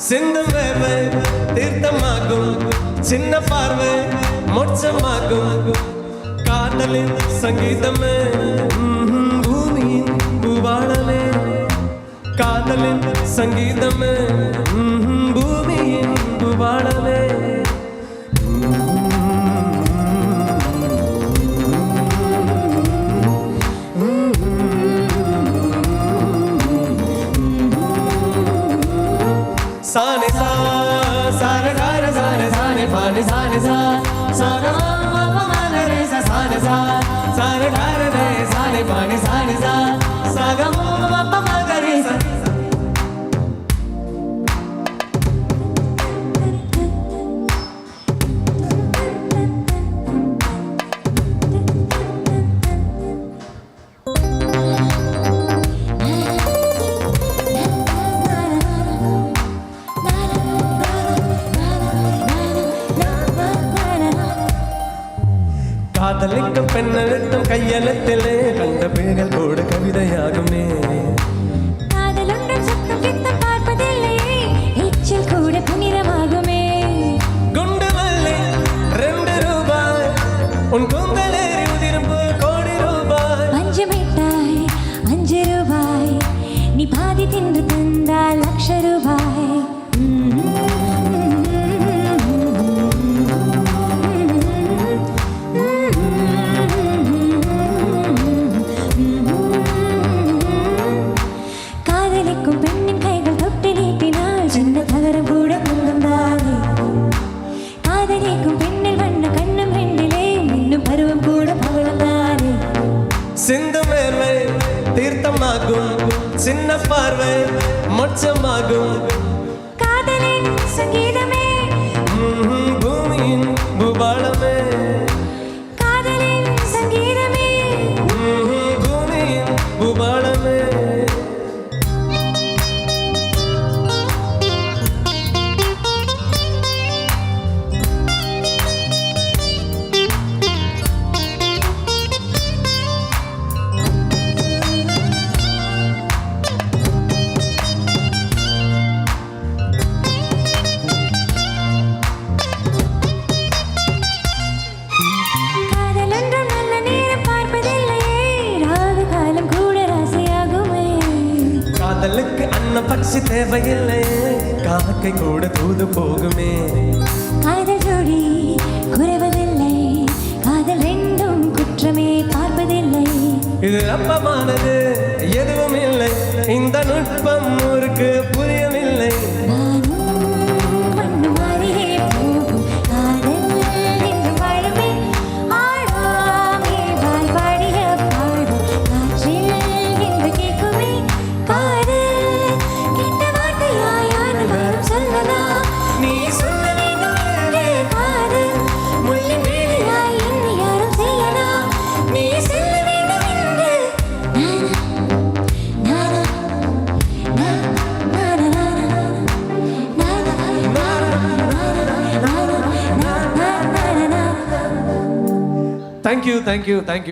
சிந்தும் வேர்வை தீர்த்தமாகும், சின்ன பார்வை மோட்சமாகும். காதலின் சங்கீதமே பூமியின் பூவாளமே, காதலின் சங்கீதமே பூமியின் பூவாளமே. Sane sa sa re ga re sa re sa ne pa ne sa ne sa sa ga ma pa ma ne re sa sa ne sa sa re ga re sa ne pa ne sa ne sa sa ga ma pa ma ga re sa. காதலிக்கும் பெண்ணெழுத்தும் கையெழுத்திலே கண்ட பிள்ளைகள் கூட கவிதையாகுமே. காதலொன்றும் சத்தம் கித்தம் பார்ப்பதில்லையே, எச்சில் கூட புனிதமாகுமே. குண்டு மல்லி 2 ரூபாய், உன் கூந்தலேறி உதிரும் கோடி ரூபாய். பஞ்சு மிட்டாய் 5 ரூபாய், நீ பாதி தின்று தந்தால் லட்ச ரூபாய். சிந்தும் வேர்வை தீர்த்தமாகும், சின்ன பார்வை மோட்சமாகும். காதலின் சங்கீதமே பூமியின் பூபாளமே, காதலின் சங்கீதமே பூமியின் பூபாளமே. காதலுக்கு அன்ன பட்சி தேவையில்லை, காக்கை கூட தூது போகுமே. காதல் ஜோடி குறைவதில்லை, காதல் ரெண்டும் குற்றமே பார்ப்பதில்லை. இது அப்பமானது எதுவும் இல்லை, இந்த நுட்பம் ஊருக்கு புரியவில்லை. Thank you.